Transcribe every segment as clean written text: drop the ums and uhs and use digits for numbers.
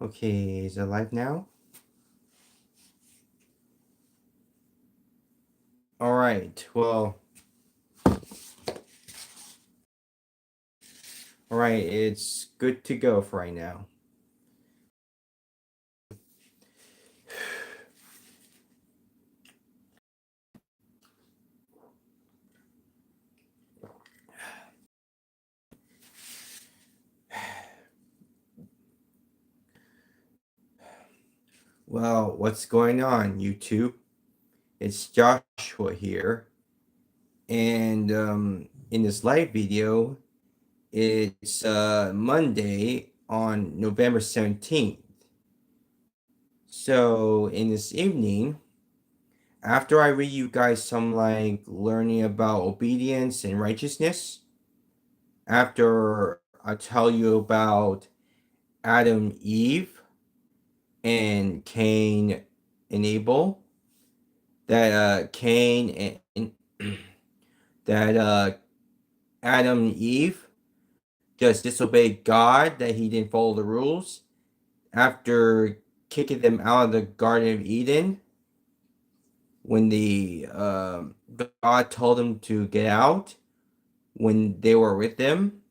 Okay, is it live now? All right. All right. It's good to go for right now. Well, what's going on, YouTube? It's Joshua here, and in this live video, it's Monday on November 17th. So in this evening, after I read you guys some like learning about obedience and righteousness, after I tell you about Adam, Eve, and Cain and Abel, that Cain and that Adam and Eve just disobeyed God, that he didn't follow the rules after kicking them out of the Garden of Eden when the God told them to get out when they were with them.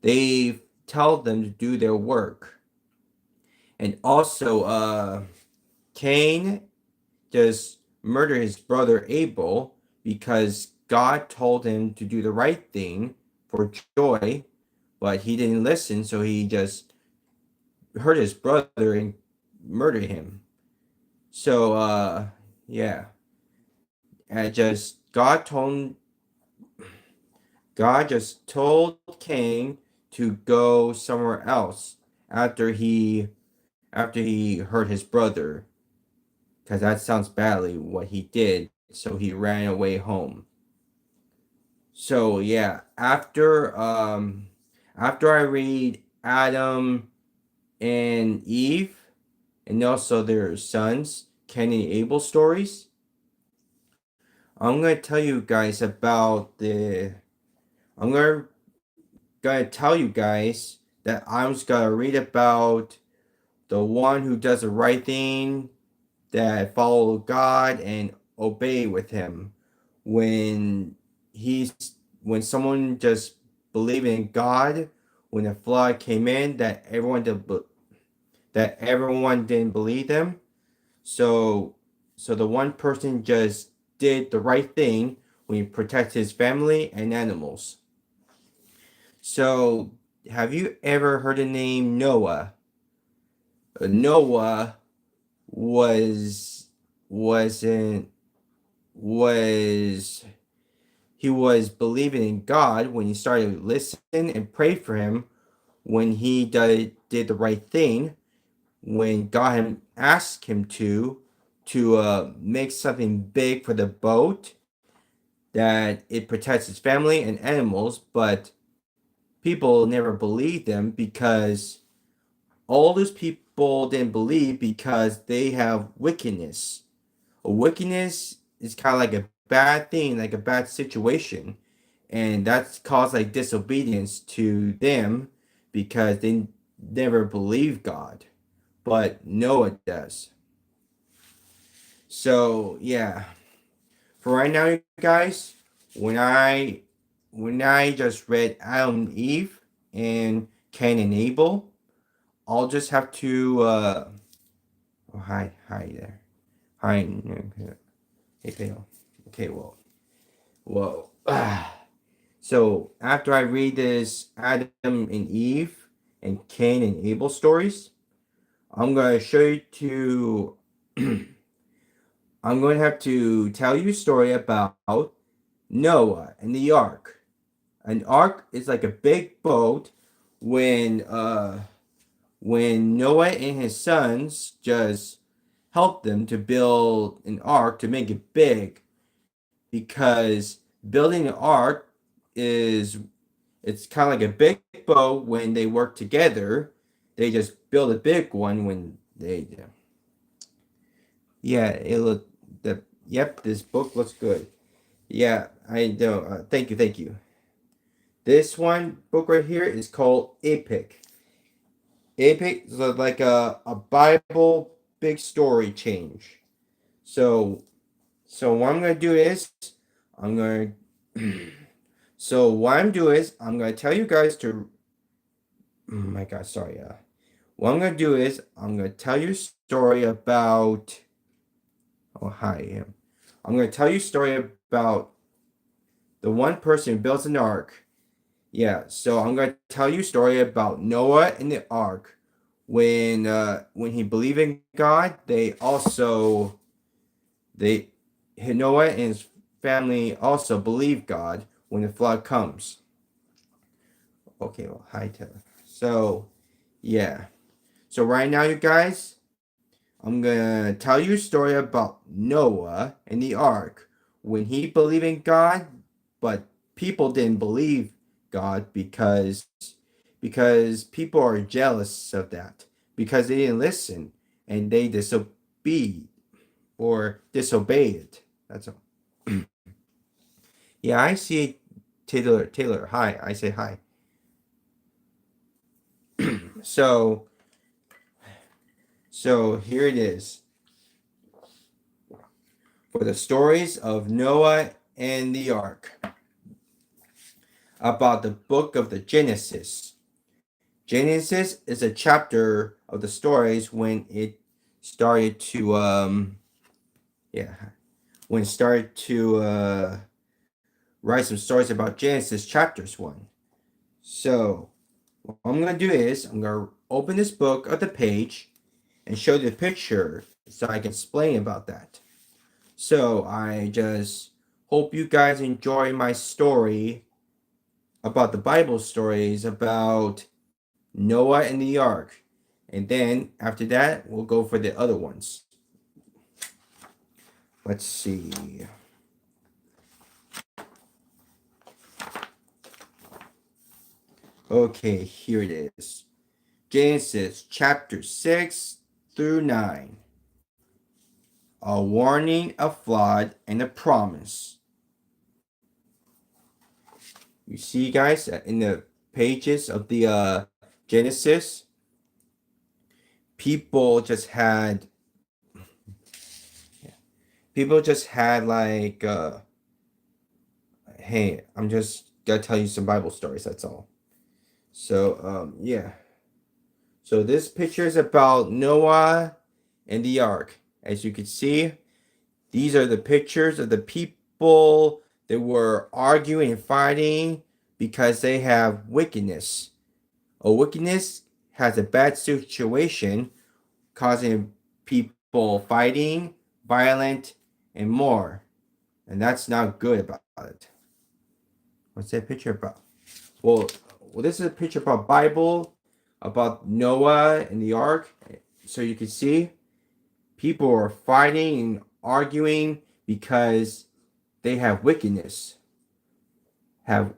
They told them to do their work. And also Cain just murder his brother Abel because God told him to do the right thing for joy, but he didn't listen, so he just hurt his brother and murdered him. So yeah. And just God just told Cain to go somewhere else after he hurt his brother, because that sounds badly what he did, so he ran away home. So yeah, after I read Adam and Eve and also their sons, Cain and Abel stories, I'm gonna tell you guys about the I'm gonna tell you guys that I'm just gonna read about the one who does the right thing, that follow God and obey with him. When he's when someone just believed in God, when the flood came in, that everyone didn't believe them. So the one person just did the right thing when he protected his family and animals. So have you ever heard the name Noah? Noah was wasn't was he was believing in God when he started to listen and pray for him, when he did the right thing, when God asked him to make something big for the boat, that it protects his family and animals. But people never believed him because all those people didn't believe because they have wickedness. A wickedness is kind of like a bad thing, like a bad situation, and that's caused like disobedience to them because they never believe God, but Noah does. So yeah, for right now, you guys, when I when I just read Adam and Eve and Cain and Abel, I'll just have to oh, hi there. Hi. Okay. Hey, Phil. Okay, well. So after I read this Adam and Eve and Cain and Abel stories, I'm gonna show you to. I'm going to have to tell you a story about Noah and the ark. An ark is like a big boat. When when Noah and his sons just helped them to build an ark to make it big, because building an ark is it's kind of like a big boat. When they work together, they just build a big one. When they yeah, it look the yep, this book looks good. Yeah, I know. Thank you. This one book right here is called Epic. epic, so like a Bible big story change. So what I'm gonna do is I'm gonna so what I'm doing is I'm gonna tell you guys to oh my god, sorry, what I'm gonna do is I'm gonna tell you a story about oh hi I'm gonna tell you a story about the one person who builds an ark. Yeah, so I'm gonna tell you a story about Noah and the ark. When he believed in God, they Noah and his family also believe God when the flood comes. Okay, well, hi Taylor. So yeah. So right now, you guys, I'm gonna tell you a story about Noah and the ark when he believed in God, but people didn't believe God because people are jealous of that because they didn't listen and they disobeyed. That's all. Yeah, I see Taylor. Taylor, hi. I say hi. So here it is for the stories of Noah and the ark about the book of the Genesis. Genesis is a chapter of the stories when it started to yeah when it started to write some stories about Genesis chapters 1. So what I'm gonna do is I'm gonna open this book of the page and show you the picture so I can explain about that. So I just hope you guys enjoy my story about the Bible stories about Noah and the ark. And then after that, we'll go for the other ones. Let's see. Okay, here it is. Genesis chapter 6 through 9. A warning, a flood, and a promise. You see, guys, in the pages of the Genesis, people just had people just had like hey, I'm just gonna tell you some Bible stories, that's all. So yeah. So this picture is about Noah and the ark. As you can see, these are the pictures of the people that were arguing and fighting because they have wickedness. A wickedness has a bad situation, causing people fighting, violent, and more. And that's not good about it. What's that picture about? Well, this is a picture about Bible, about Noah and the ark. So you can see people are fighting and arguing because they have wickedness. Have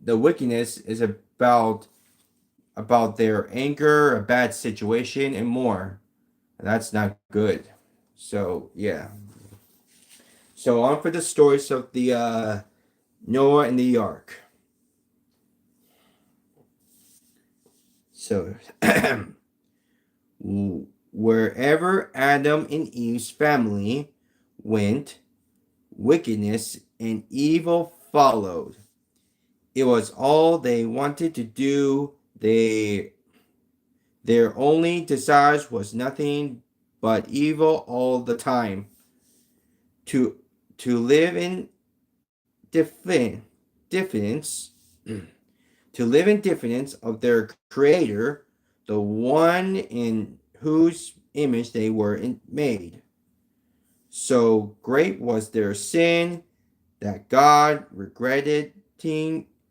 the wickedness is about their anger, a bad situation, and more. And that's not good. So yeah. So on for the stories of the Noah and the ark. So wherever Adam and Eve's family went, wickedness and evil followed. It was all they wanted to do. Their only desires was nothing but evil all the time. To live in diffidence, to live in diffidence of their creator, the one in whose image they were made. So great was their sin that God regretted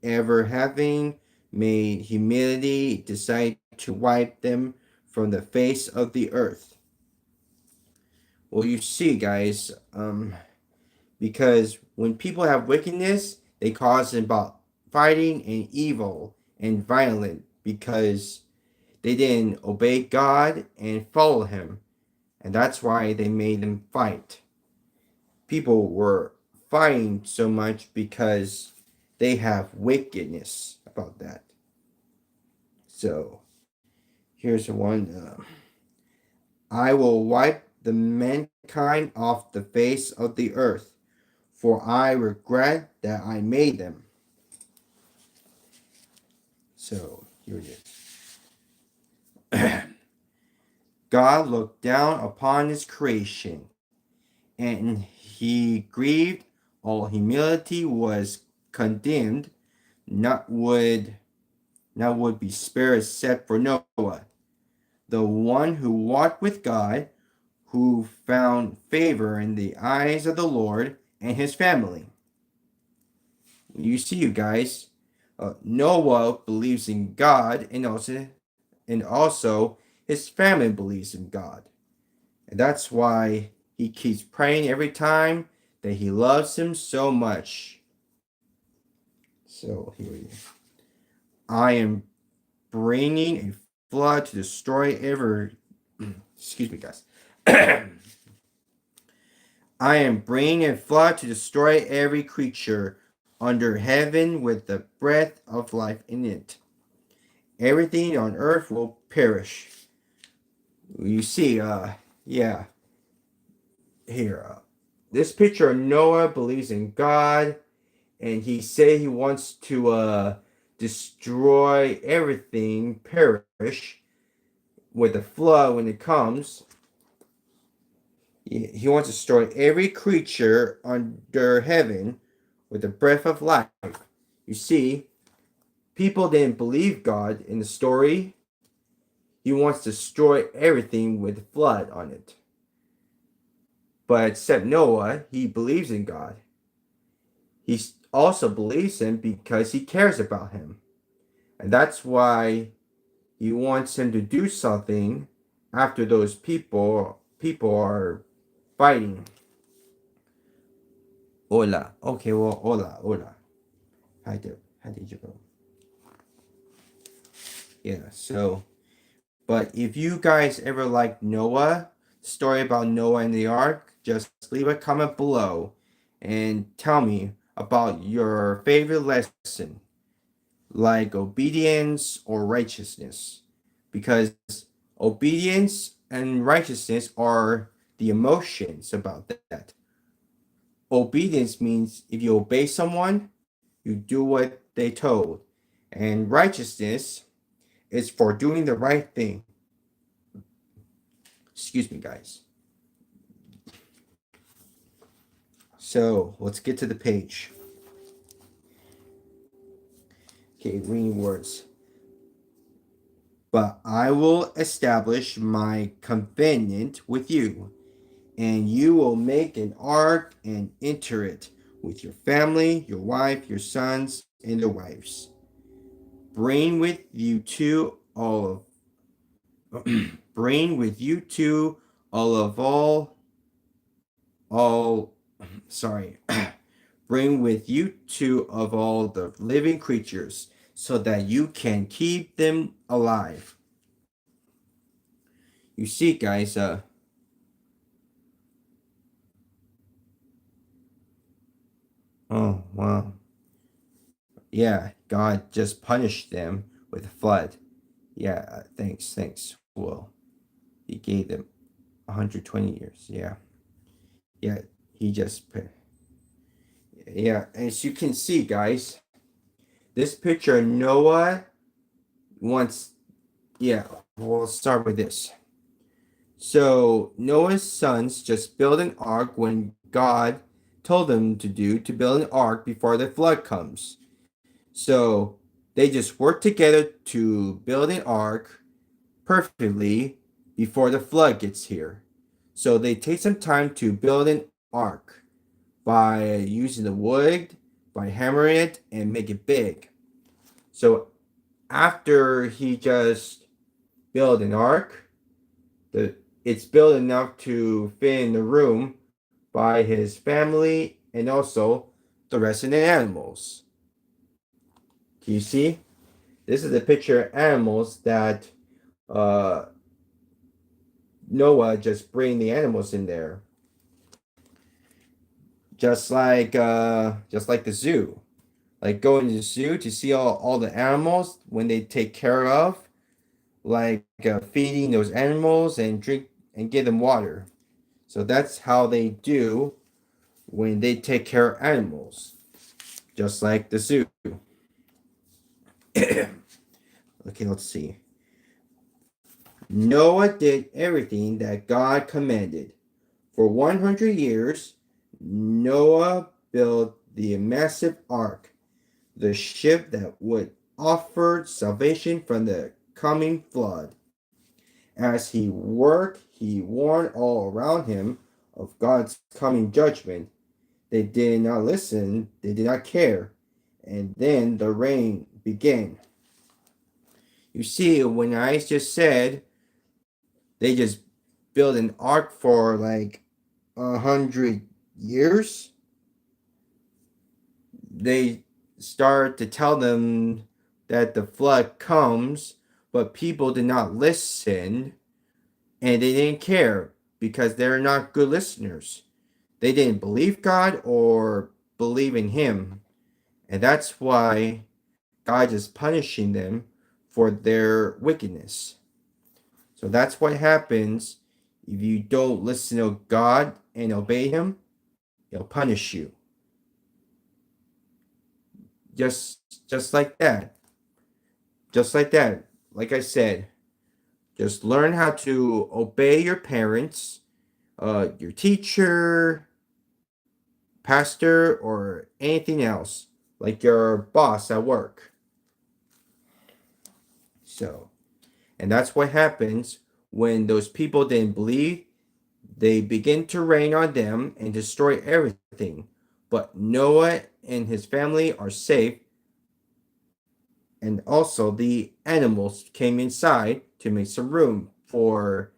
ever having made humanity decide to wipe them from the face of the earth. Well, you see, guys, because when people have wickedness, they cause about fighting and evil and violent because they didn't obey God and follow Him, and that's why they made them fight. People were fighting so much because they have wickedness about that. So Here's the one. I will wipe the mankind off the face of the earth, for I regret that I made them. So here it is. God looked down upon his creation, and he grieved. All humility was condemned. Not would be spared except for Noah, the one who walked with God, who found favor in the eyes of the Lord and his family. You see, you guys, Noah believes in God, and also his family believes in God. And that's why he keeps praying every time that he loves him so much. So here we go. I am bringing a flood to destroy every. Excuse me, guys. I am bringing a flood to destroy every creature under heaven with the breath of life in it. Everything on earth will perish. You see, yeah, here, this picture of Noah believes in God, and he said he wants to destroy everything, perish with the flood when it comes. He wants to destroy every creature under heaven with the breath of life. You see, people didn't believe God in the story. He wants to destroy everything with flood on it. But except Noah, he believes in God. He also believes him because he cares about him. And that's why he wants him to do something after those people are fighting. Hola. Okay, well, hola. How did you go? Yeah, so, but if you guys ever like Noah, story about Noah and the ark, just leave a comment below and tell me about your favorite lesson, like obedience or righteousness. Because obedience and righteousness are the emotions about that. Obedience means if you obey someone, you do what they told. And righteousness is for doing the right thing. Excuse me, guys. So let's get to the page. Okay, reading words. But I will establish my covenant with you, and you will make an ark and enter it with your family, your wife, your sons, and their wives. Bring with you too all of bring with you too all sorry bring with you two of all the living creatures so that you can keep them alive. You see, guys, oh wow. Yeah, God just punished them with a flood. Yeah, thanks. Well, he gave them 120 years. Yeah. Yeah, he just yeah, as you can see, guys, this picture Noah wants. Yeah, we'll start with this. So Noah's sons just built an ark when God told them to build an ark before the flood comes. So they just work together to build an ark perfectly before the flood gets here. So they take some time to build an ark by using the wood, by hammering it and make it big. So after he just built an ark, it's built enough to fit in the room by his family and also the rest of the animals. Do you see? This is a picture of animals that uh, Noah just bring the animals in there, just like the zoo. Like going to the zoo to see all the animals when they take care of. like feeding those animals and drink and give them water. So that's how they do when they take care of animals, just like the zoo. Okay, let's see. Noah did everything that God commanded. For 100 years, Noah built the massive ark, the ship that would offer salvation from the coming flood. As he worked, he warned all around him of God's coming judgment. They did not listen, they did not care. And then the rain began. You see, when I just said they just built an ark for like 100 years, they start to tell them that the flood comes, but people did not listen and they didn't care because they're not good listeners. They didn't believe God or believe in Him. And that's why God is punishing them for their wickedness. So that's what happens if you don't listen to God and obey Him, He'll punish you. Just just like that. Just like that. Like I said, just learn how to obey your parents, your teacher, pastor, or anything else, like your boss at work. So, and that's what happens when those people didn't believe. They begin to rain on them and destroy everything. But Noah and his family are safe, and also the animals came inside to make some room for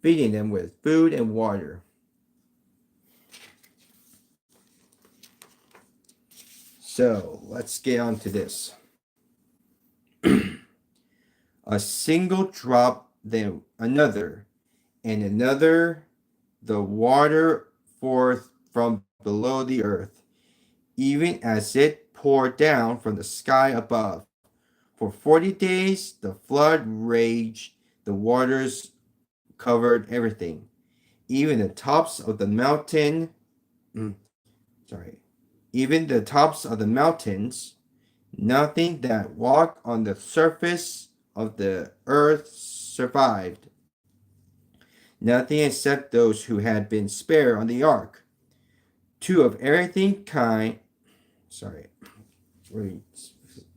feeding them with food and water. So let's get on to this. A single drop, then another, and another, the water forth from below the earth, even as it poured down from the sky above. For 40 days the flood raged, the waters covered everything, even the tops of the mountain. mm, Sorry, even the tops of the mountains. Nothing that walked on the surface of the earth survived. Nothing except those who had been spared on the ark. Two of everything kind. Sorry,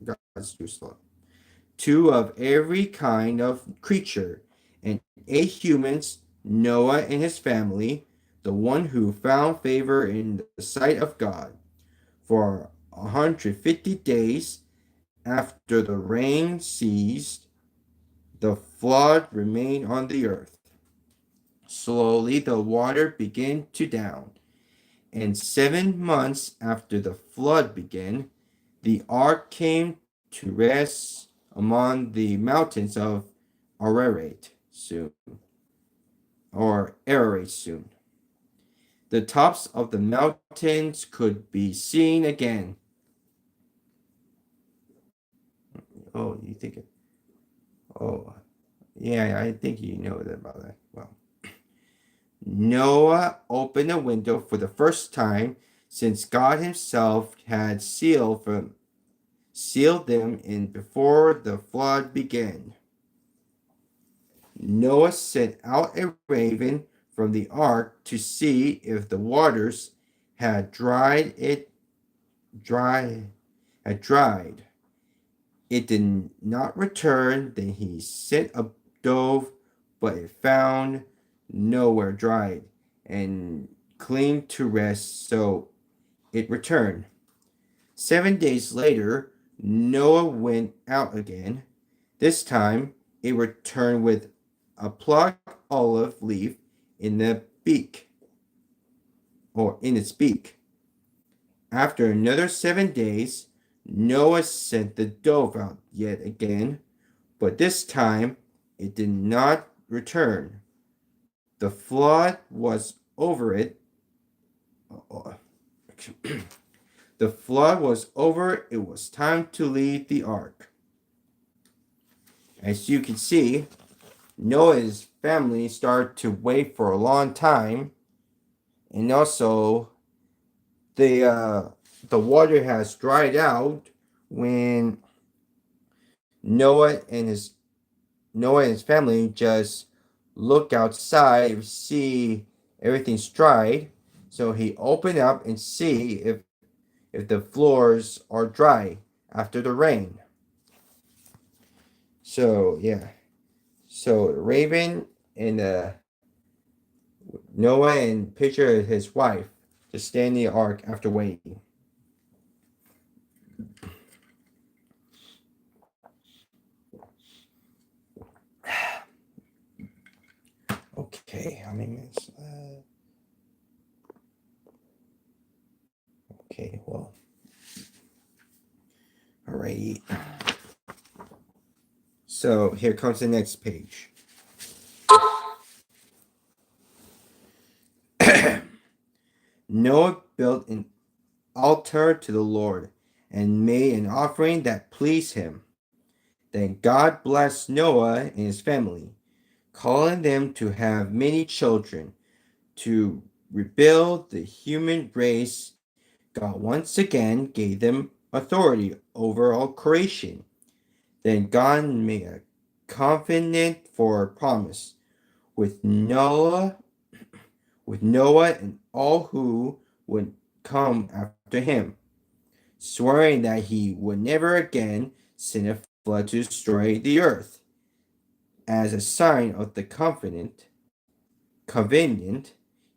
God's too slow. Two of every kind of creature, and 8 humans, Noah and his family, the one who found favor in the sight of God. For 150 days after the rain ceased, the flood remained on the earth. Slowly the water began to down, and 7 months after the flood began, the ark came to rest among the mountains of Ararat soon, Ararat soon. The tops of the mountains could be seen again. Oh, you think it? Oh, yeah, I think you know about that. Well, Noah opened a window for the first time since God Himself had sealed them in before the flood began. Noah sent out a raven from the ark to see if the waters had dry had dried. It did not return. Then he sent a dove, but it found nowhere dried and clean to rest, so it returned. 7 days later, Noah went out again. This time, it returned with a plucked olive leaf in the beak, or in its beak. After another 7 days, Noah sent the dove out yet again, but this time it did not return. The flood was over it. The flood was over. It was time to leave the ark. as you can see, Noah's family started to wait for a long time, and also the uh, the water has dried out when Noah and his Noah and his family just look outside and see everything's dried. So he opened up and see if the floors are dry after the rain. So yeah. So Raven and Noah and picture his wife just stand in the ark after waiting. Okay, how many minutes? Okay, well, alrighty. So here comes the next page. Noah built an altar to the Lord and made an offering that pleased him. Then God blessed Noah and his family, calling them to have many children, to rebuild the human race. God once again gave them authority over all creation. Then God made a covenant for a promise with Noah, and all who would come after him, swearing that he would never again send a flood to destroy the earth. As a sign of the covenant,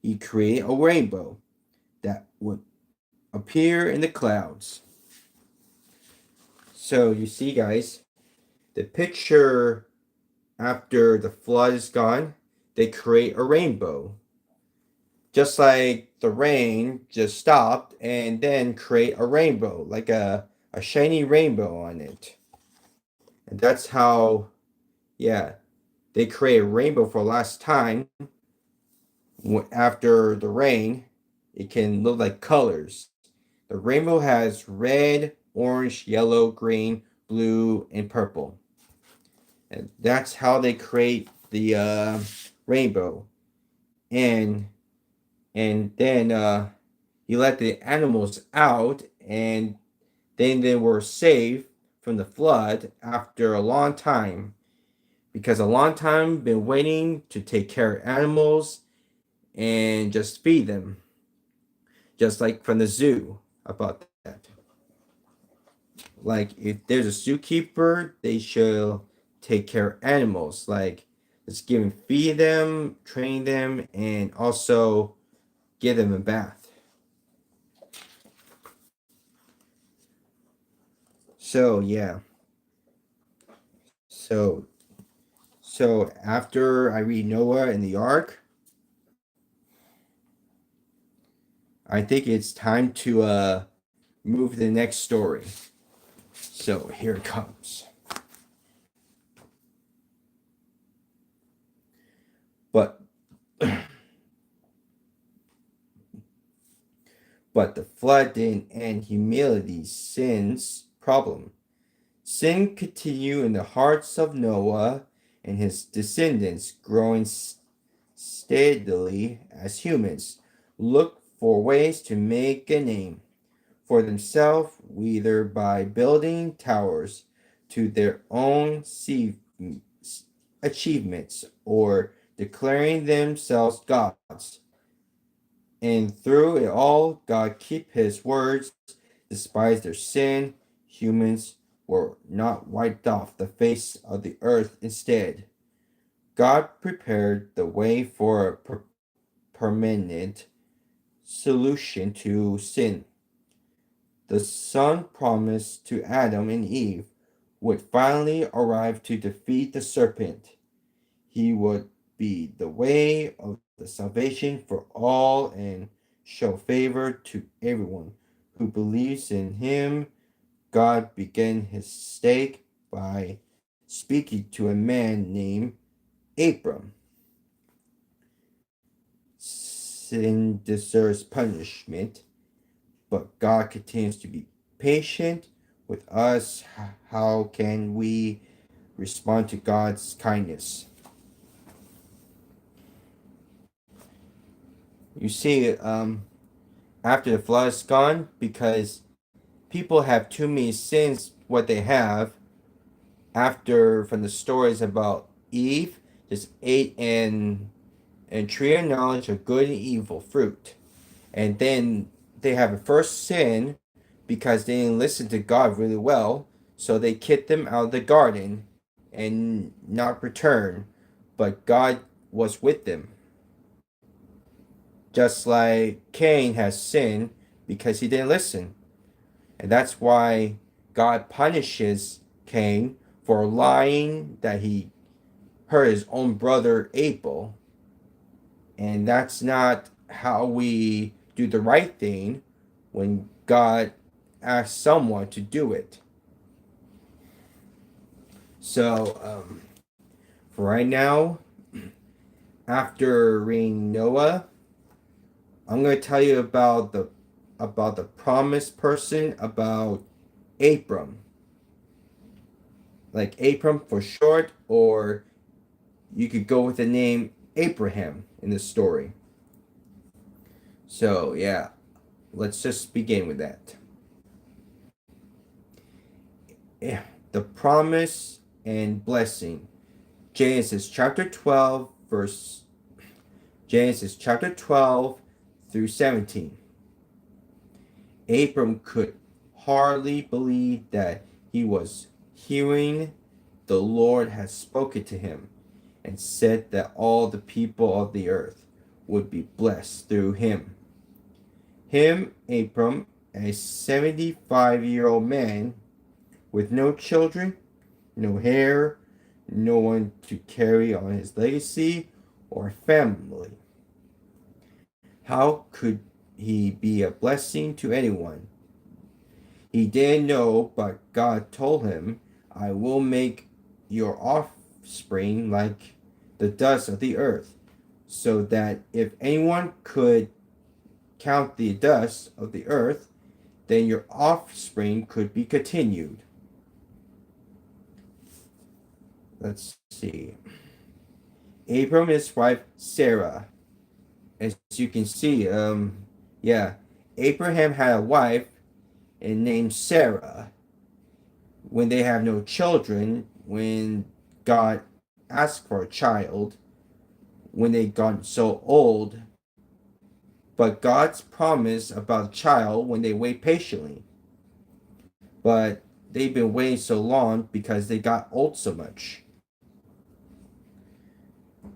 he created a rainbow that would appear in the clouds. So you see, guys, the picture after the flood is gone, they create a rainbow. Just like the rain just stopped and then create a rainbow, like a shiny rainbow on it. And that's how, yeah, they create a rainbow for last time. After the rain, it can look like colors. The rainbow has red, orange, yellow, green, blue, and purple. And that's how they create the rainbow. And then he let the animals out, and then they were saved from the flood after a long time, because a long time been waiting to take care of animals and just feed them, just like from the zoo about that. Like if there's a zookeeper, they should take care of animals, like just give them, feed them, train them, and also give them a bath. So yeah. So after I read Noah and the Ark, I think it's time to move to the next story. So here it comes. But but the flood didn't end humanity's sin's problem. Sin continued in the hearts of Noah and his descendants, growing steadily as humans look for ways to make a name for themselves, either by building towers to their own achievements or declaring themselves gods. And through it all, God keep his words. Despite their sin, humans were not wiped off the face of the earth. Instead, God prepared the way for a permanent solution to sin. The Son promised to Adam and Eve would finally arrive to defeat the serpent. He would be the way of the salvation for all and show favor to everyone who believes in him. God began his stake by speaking to a man named Abram. Sin deserves punishment, but God continues to be patient with us. How can we respond to God's kindness. You see, after the flood is gone, because people have too many sins, what they have, after from the stories about Eve, just ate and tree of knowledge of good and evil fruit. And then they have a first sin because they didn't listen to God really well. So they kicked them out of the garden and not return. But God was with them. Just like Cain has sinned because he didn't listen. And that's why God punishes Cain for lying that he hurt his own brother Abel. And that's not how we do the right thing when God asks someone to do it. So, for right now, after reading Noah, I'm going to tell you about the promised person, about Abram. Like Abram for short, or you could go with the name Abraham in the story. So, yeah, let's just begin with that. Yeah, the promise and blessing. Genesis chapter 12, verse Genesis chapter 12 through 17. Abram could hardly believe that he was hearing the Lord had spoken to him and said that all the people of the earth would be blessed through him. Abram, a 75-year-old man with no children, no heir, no one to carry on his legacy or family. How could he be a blessing to anyone? He didn't know, but God told him, I will make your offspring like the dust of the earth, so that if anyone could count the dust of the earth, then your offspring could be continued. Let's see. Abram and his wife Sarah. As you can see, yeah, Abraham had a wife and named Sarah. When they have no children, when God asked for a child, when they got so old, but God's promise about a child when they wait patiently. But they've been waiting so long because they got old so much.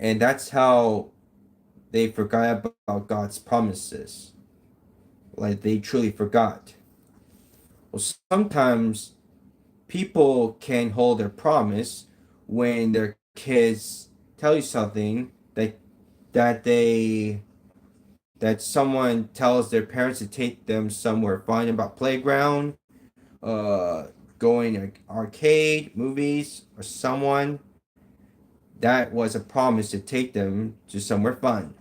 And that's how they forgot about God's promises. Like they truly forgot. Well, sometimes people can hold their promise when their kids tell you something that they that someone tells their parents to take them somewhere fun, about playground, uh going to arcade, movies, or someone that was a promise to take them to somewhere fun.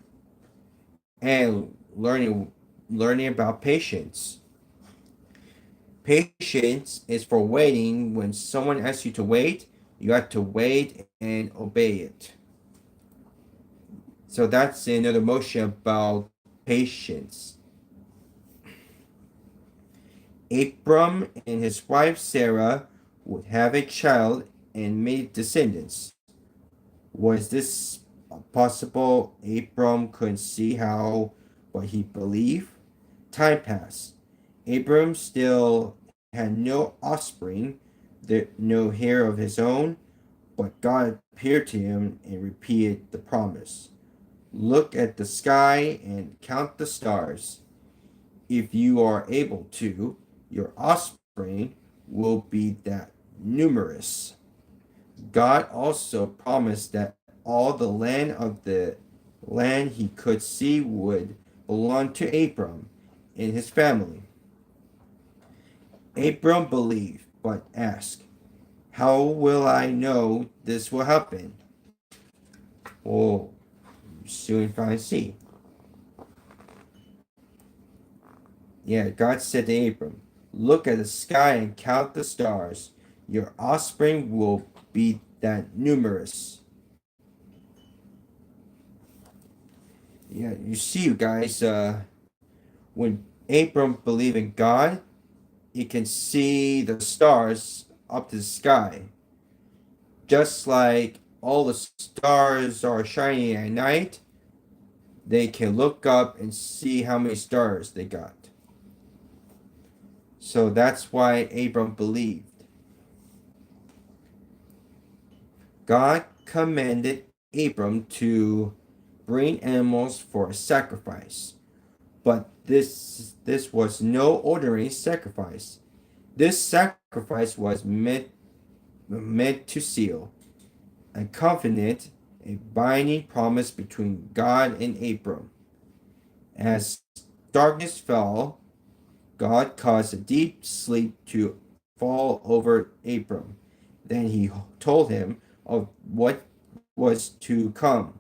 And learning about patience. Patience is for waiting. When someone asks you to wait, you have to wait and obey it. So that's another motion about patience. Abram and his wife Sarah would have a child and made descendants. Was this possible? Abram couldn't see how what he believed. Time passed. Abram still had no offspring, no heir of his own, but God appeared to him and repeated the promise. Look at the sky and count the stars. If you are able to, your offspring will be that numerous. God also promised that all the land he could see would belong to Abram and his family. Abram believed, but asked, how will I know this will happen? Well, soon find see. Yeah, God said to Abram, look at the sky and count the stars. Your offspring will be that numerous. Yeah, you see, you guys, when Abram believed in God, he can see the stars up to the sky. Just like all the stars are shining at night, they can look up and see how many stars they got. So that's why Abram believed. God commanded Abram to bring animals for a sacrifice, but this was no ordinary sacrifice. This sacrifice was meant to seal a covenant, a binding promise between God and Abram. As darkness fell, God caused a deep sleep to fall over Abram. Then he told him of what was to come.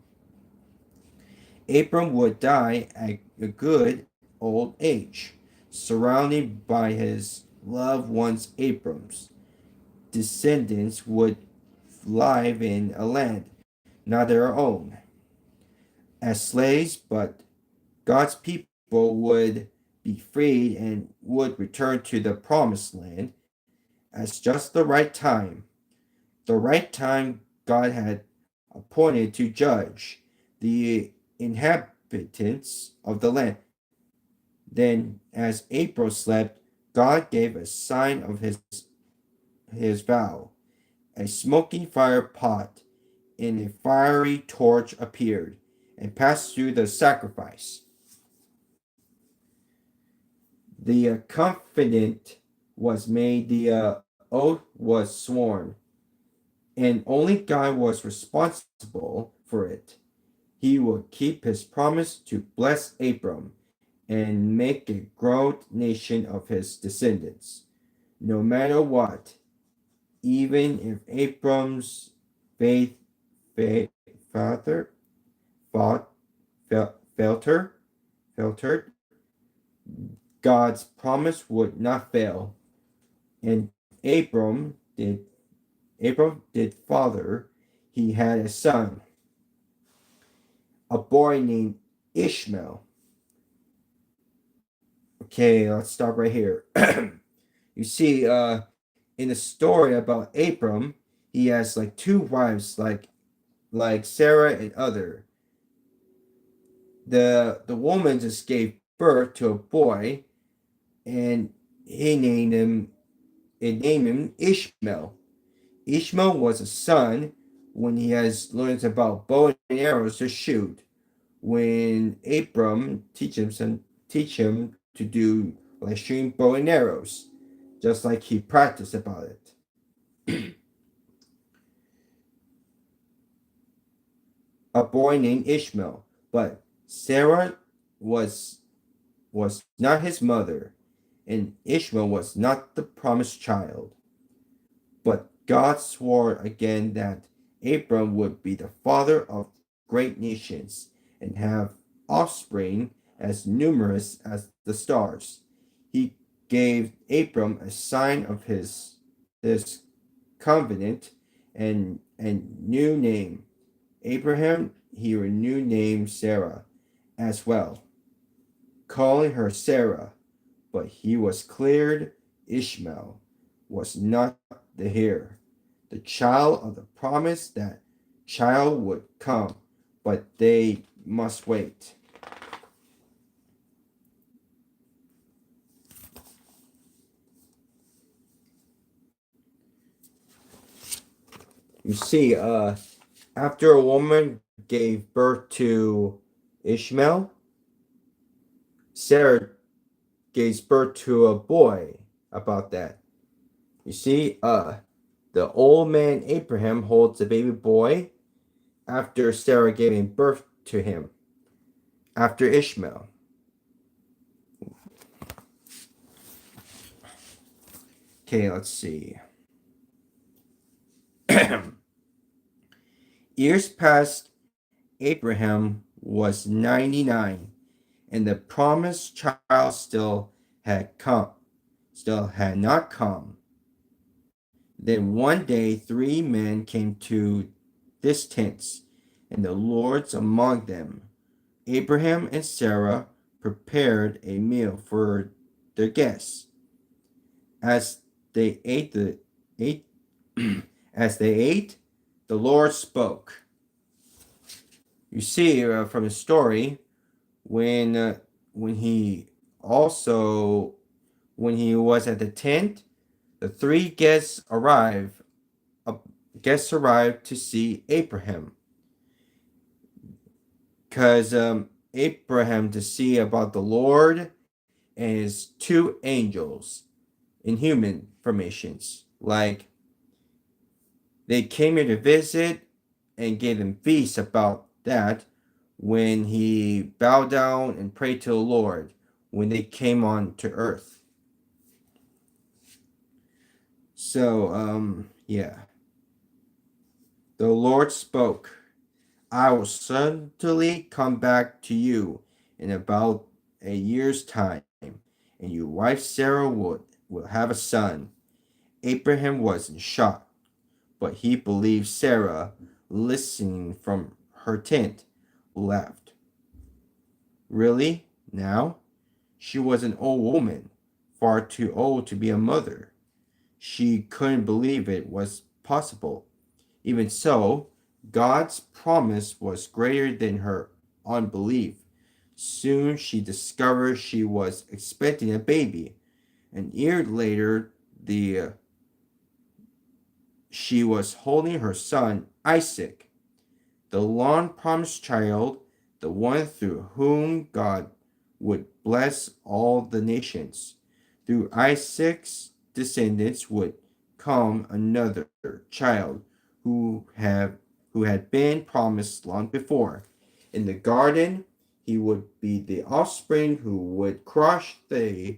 Abram would die at a good old age, surrounded by his loved ones. Abram's descendants would live in a land not their own, as slaves, but God's people would be freed and would return to the promised land at just the right time God had appointed to judge the inhabitants of the land. Then, as April slept, God gave a sign of his vow. A smoking fire pot in a fiery torch appeared and passed through the sacrifice. The covenant was made, the oath was sworn, and only God was responsible for it. He would keep his promise to bless Abram and make a growth nation of his descendants, no matter what, even if Abram's faith faltered, faltered, God's promise would not fail. And Abram did father. He had a son, a boy named Ishmael. Okay, let's stop right here. You see, in the story about Abram, he has like two wives, like Sarah and other. The woman just gave birth to a boy, and he named him Ishmael. Ishmael was a son when he has learned about bow and arrows to shoot. When Abram teach him to do like shooting bow and arrows, just like he practiced about it. A boy named Ishmael, but Sarah was not his mother, and Ishmael was not the promised child. But God swore again that Abram would be the father of great nations and have offspring as numerous as the stars. He gave Abram a sign of his covenant and new name. Abraham he renewed name Sarah as well, calling her Sarah, but he was cleared Ishmael was not the heir, the child of the promise. That child would come, but they must wait. You see, after a woman gave birth to Ishmael, Sarah gave birth to a boy. About that, you see, the old man Abraham holds the baby boy after Sarah gave birth to him, after Ishmael. Okay, let's see. Years passed, Abraham was 99, and the promised child still had not come. Then one day 3 men came to this tent, and the Lord's among them. Abraham and Sarah prepared a meal for their guests. As they ate as they ate, the Lord spoke. You see from the story when when he also when he was at the tent, the three uh, guests arrived to see Abraham, because Abraham to see about the Lord and his two angels in human formations. Like they came here to visit and gave him feast about that when he bowed down and prayed to the Lord when they came on to earth. So, yeah. The Lord spoke, I will certainly come back to you in about a year's time, and your wife Sarah will have a son. Abraham was in shock, but he believed Sarah, listening from her tent, laughed. Really? Now? She was an old woman, far too old to be a mother. She couldn't believe it was possible. Even so, God's promise was greater than her unbelief. Soon she discovered she was expecting a baby. An year later, the she was holding her son Isaac, the long promised child, the one through whom God would bless all the nations. Through Isaac's descendants would come another child who had been promised long before. In the garden, he would be the offspring who would crush the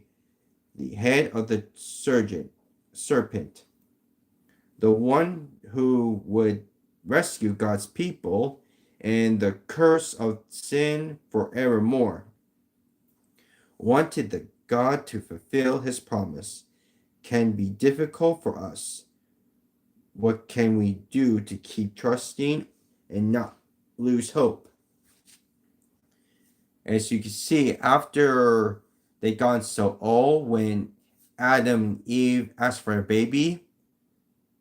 head of the serpent, the one who would rescue God's people and the curse of sin forevermore. Wanted the God to fulfill his promise can be difficult for us. What can we do to keep trusting and not lose hope? As you can see, after they got so old, when Adam and Eve asked for a baby,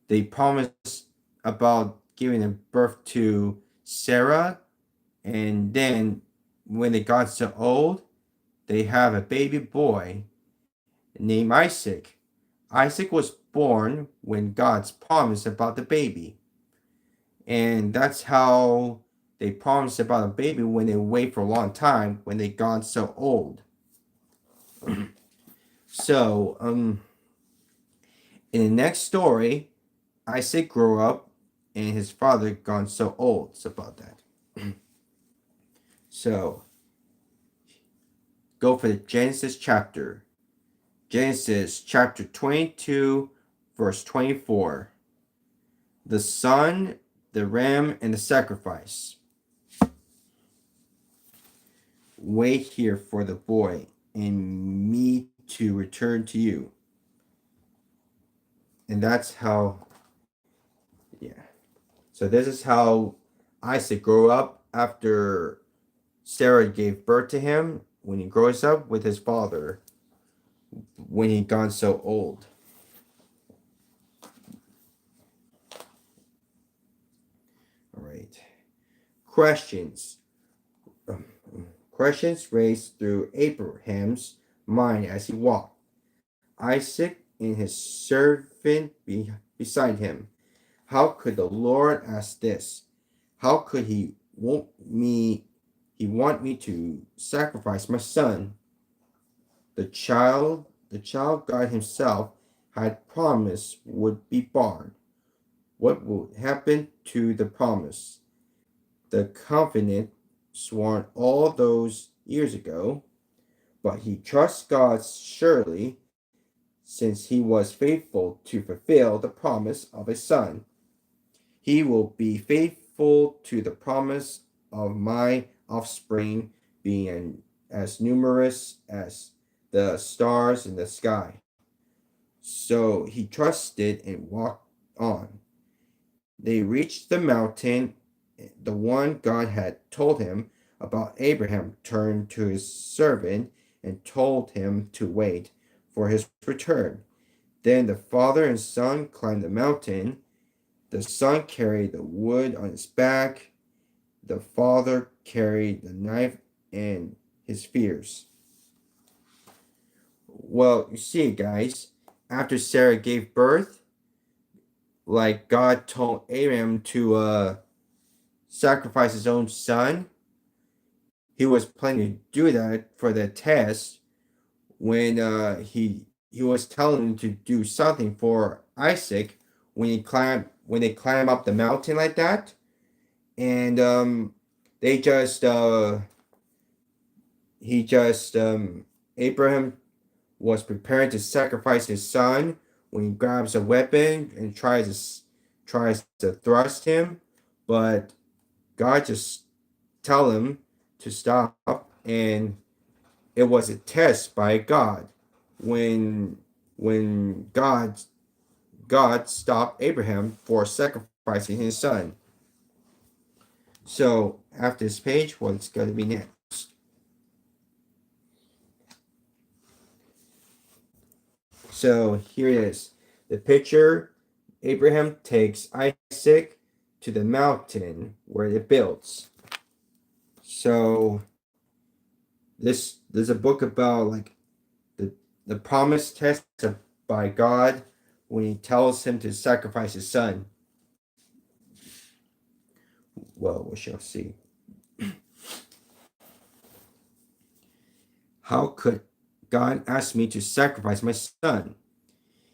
they promised about giving a birth to Sarah, and then when they got so old, they have a baby boy named Isaac. Isaac was born when God's promised about the baby. And that's how they promised about a baby when they wait for a long time when they got so old. So, in the next story, Isaac grew up and his father gone so old. It's about that. So, go for the Genesis chapter. Genesis chapter 22, verse 24. The son, the ram, and the sacrifice. Wait here for the boy and me to return to you. And that's how, yeah. So this is how Isaac grew up after Sarah gave birth to him, when he grows up with his father when he got so old. All right. Questions. Questions raised through Abraham's mind as he walked. Isaac and his servant beside him. How could the Lord ask this? How could he want me to sacrifice my son? The child God himself had promised would be born. What will happen to the promise? The covenant sworn all those years ago, but he trusts God surely, since he was faithful to fulfill the promise of his son. He will be faithful to the promise of my offspring being as numerous as the stars in the sky. So he trusted and walked on. They reached the mountain. The one God had told him about. Abraham turned to his servant and told him to wait for his return. Then the father and son climbed the mountain. The son carried the wood on his back. The father carried the knife and his spears. Well, you see, guys, after Sarah gave birth, like God told Abraham to sacrifice his own son, he was planning to do that for the test when he was telling him to do something for Isaac when they climb up the mountain like that, and they just he just Abraham was preparing to sacrifice his son when he grabs a weapon and tries to thrust him, but God just tell him to stop, and it was a test by God when God stopped Abraham for sacrificing his son. So after this page, what's going to be next? So here it is. The picture, Abraham takes Isaac to the mountain where it builds. So there's a book about like the promise test by God when he tells him to sacrifice his son. Well, we shall see. How could God ask me to sacrifice my son?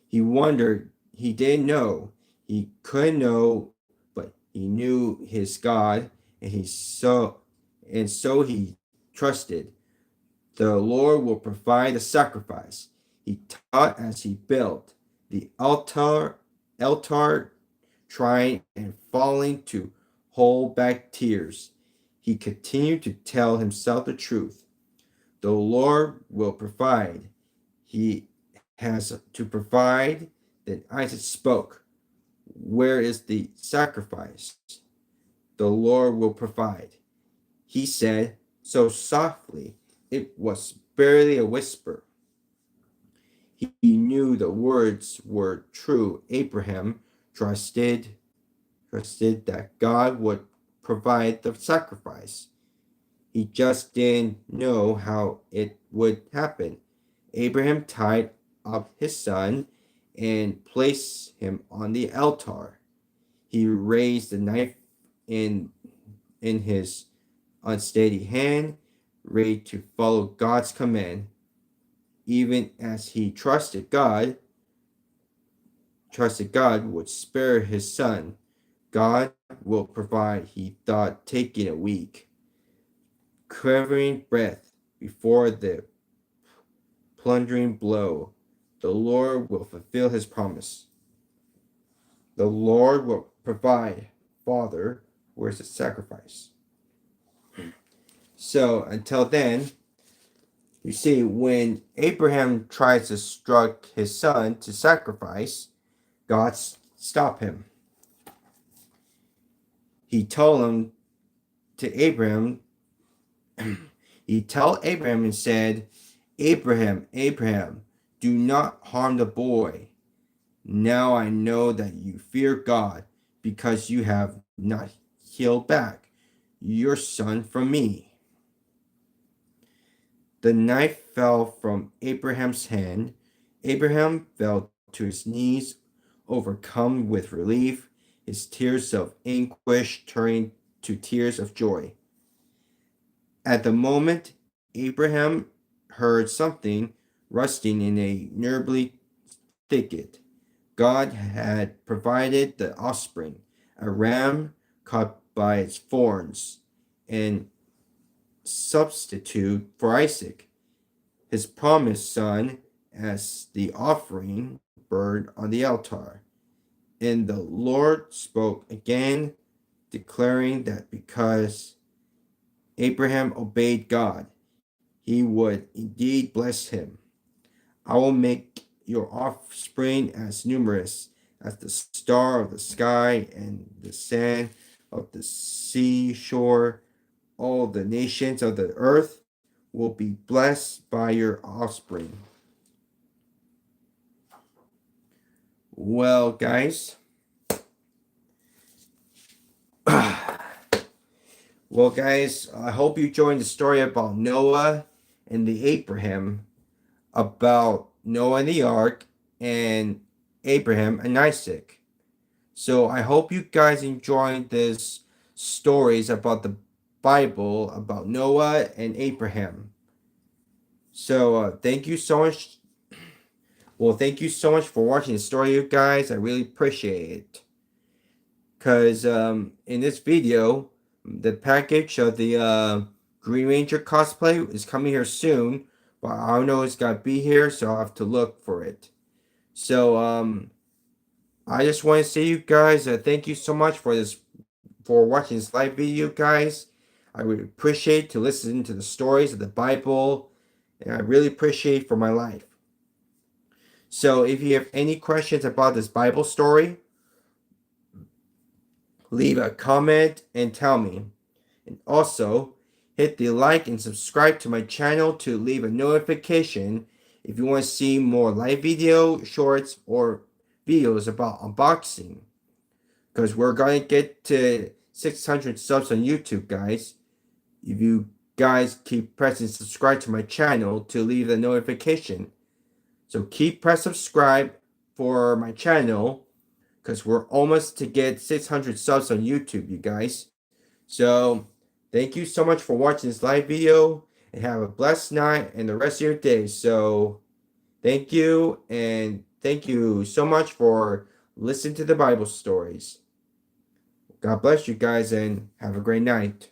He wondered. He didn't know. He couldn't know, but he knew his God, and so he trusted. The Lord will provide the sacrifice. He taught as he built the altar, trying and falling to hold back tears. He continued to tell himself the truth. The Lord will provide. He has to provide. Then Isaac spoke. Where is the sacrifice? The Lord will provide. He said so softly it was barely a whisper. He knew the words were true. Abraham trusted that God would provide the sacrifice. He just didn't know how it would happen. Abraham tied up his son and placed him on the altar. He raised the knife in his unsteady hand, ready to follow God's command. Even as he trusted God would spare his son. God will provide, he thought, taking a week. Quivering breath before the plundering blow. The Lord will fulfill his promise. The Lord will provide. Father, where's the sacrifice? So until then, you see, when Abraham tries to instruct his son to sacrifice, God stopped him. He told him to Abraham, he told Abraham and said, Abraham, Abraham, do not harm the boy. Now I know that you fear God because you have not held back your son from me. The knife fell from Abraham's hand. Abraham fell to his knees, overcome with relief, his tears of anguish turning to tears of joy. At the moment, Abraham heard something rustling in a nearby thicket. God had provided the offspring, a ram caught by its horns, and substitute for Isaac, his promised son, as the offering burned on the altar. And the Lord spoke again, declaring that because Abraham obeyed God, he would indeed bless him. I will make your offspring as numerous as the star of the sky and the sand of the seashore. All the nations of the earth will be blessed by your offspring. Well, guys. Well, guys, I hope you joined the story about Noah and the Abraham, about Noah and the ark, and Abraham and Isaac. So I hope you guys enjoyed this stories about the Bible, about Noah and Abraham. So thank you so much. Well, thank you so much for watching the story, you guys. I really appreciate it. Because in this video, the package of the Green Ranger cosplay is coming here soon. But I don't know it's got to be here, so I'll have to look for it. So I just want to say, you guys, thank you so much for watching this live video, guys. I would appreciate to listen to the stories of the Bible, and I really appreciate for my life. So if you have any questions about this Bible story, leave a comment and tell me. And also, hit the like and subscribe to my channel to leave a notification if you want to see more live video, shorts, or videos about unboxing. Because we're going to get to 600 subs on YouTube, guys. If you guys keep pressing subscribe to my channel to leave the notification. So keep press subscribe for my channel because we're almost to get 600 subs on YouTube, you guys. So thank you so much for watching this live video and have a blessed night and the rest of your day. So thank you, and thank you so much for listening to the Bible stories. God bless you guys and have a great night.